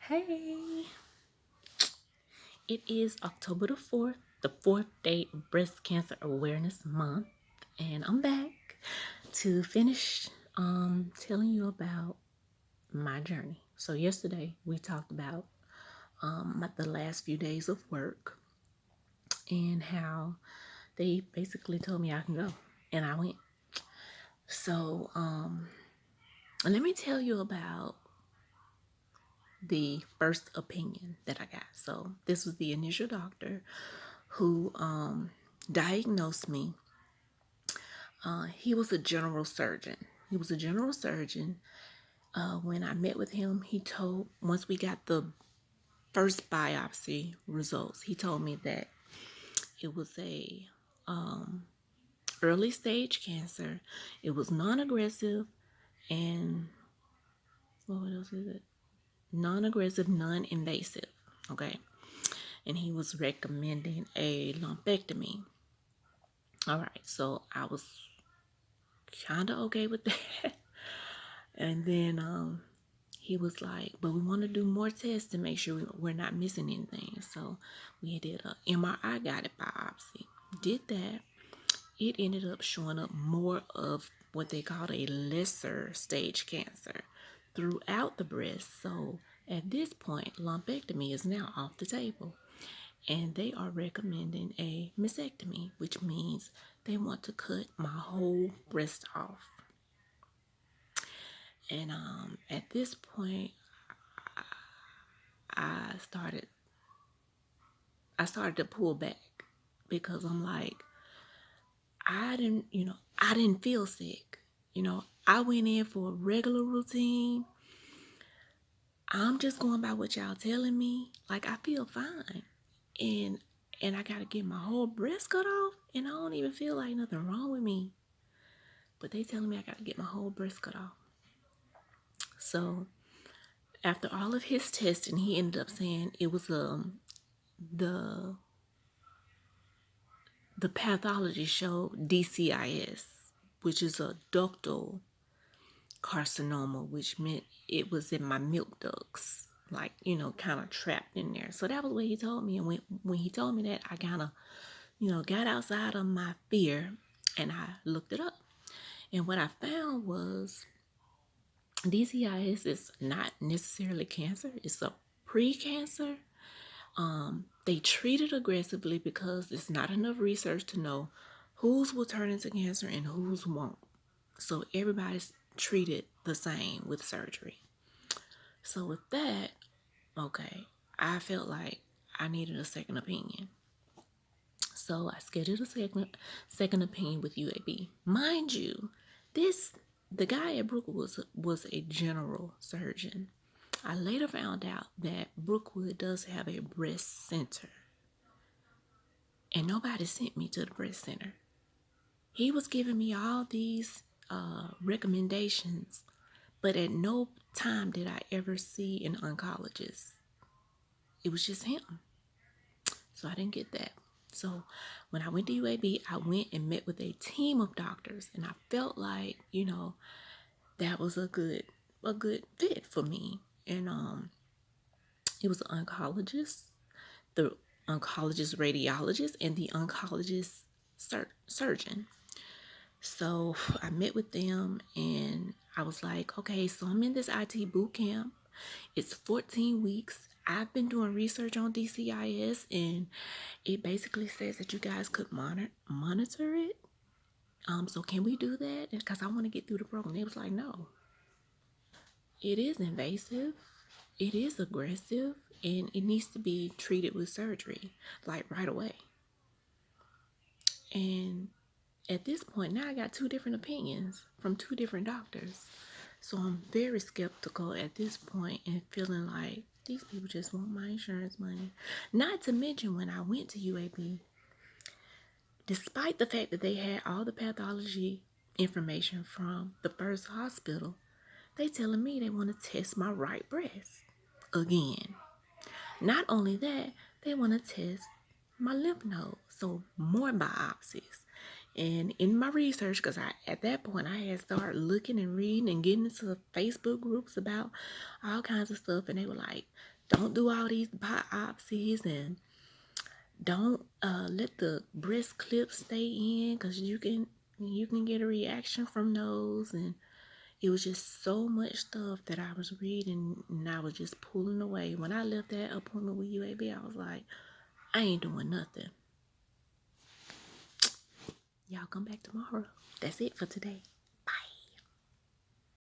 Hey, it is October the 4th, the fourth day of Breast Cancer Awareness Month, and I'm back to finish telling you about my journey. So yesterday we talked about the last few days of work and how they basically told me I can go, and I went. So let me tell you about the first opinion that I got. So this was the initial doctor who diagnosed me. He was a general surgeon. He was a general surgeon. When I met with him, he told, once we got the first biopsy results, he told me that it was a early stage cancer. It was non-aggressive and what else is it? Non-aggressive, non-invasive. Okay. And he was recommending a lumpectomy. All right. So I was kind of okay with that. And then he was like, but we want to do more tests to make sure we're not missing anything. So we did a MRI guided biopsy. Did that. It ended up showing up more of what they called a lesser stage cancer throughout the breast. So at this point, lumpectomy is now off the table. And they are recommending a mastectomy, which means they want to cut my whole breast off. And at this point, I started I started to pull back because I'm like, I didn't feel sick. I went in for a regular routine. I'm just going by what y'all telling me. Like, I feel fine. And I gotta get my whole breast cut off, and I don't even feel like nothing wrong with me. But they telling me I gotta get my whole breast cut off. So after all of his testing, he ended up saying it was the the pathology showed DCIS, which is a ductal carcinoma, which meant it was in my milk ducts, like, kind of trapped in there. So that was what he told me. And when he told me that, I kind of, got outside of my fear and I looked it up. And what I found was DCIS is not necessarily cancer, it's a pre-cancer. They treat it aggressively because there's not enough research to know whose will turn into cancer and whose won't. So everybody's treated the same with surgery. So with that, okay, I felt like I needed a second opinion. So I scheduled a second opinion with UAB. Mind you, the guy at Brookwood was a general surgeon. I later found out that Brookwood does have a breast center. And nobody sent me to the breast center. He was giving me all these recommendations, but at no time did I ever see an oncologist. It was just him. So I didn't get that. So when I went to UAB, I went and met with a team of doctors, and I felt like, that was a good fit for me. And it was an oncologist, the oncologist radiologist, and the oncologist surgeon. So I met with them and I was like, okay, so I'm in this IT boot camp. It's 14 weeks. I've been doing research on DCIS and it basically says that you guys could monitor it. So can we do that? Because I want to get through the program. They was like, no. It is invasive. It is aggressive and it needs to be treated with surgery, like right away. And at this point, now I got two different opinions from two different doctors. So I'm very skeptical at this point and feeling like these people just want my insurance money. Not to mention when I went to UAB, despite the fact that they had all the pathology information from the first hospital, they telling me they want to test my right breast again. Not only that, they want to test my lymph node, so more biopsies. And in my research, because at that point I had started looking and reading and getting into Facebook groups about all kinds of stuff, and they were like, don't do all these biopsies, and don't let the breast clips stay in, because you can get a reaction from those. And it was just so much stuff that I was reading, and I was just pulling away. When I left that appointment with UAB, I was like, I ain't doing nothing. Y'all come back tomorrow. That's it for today.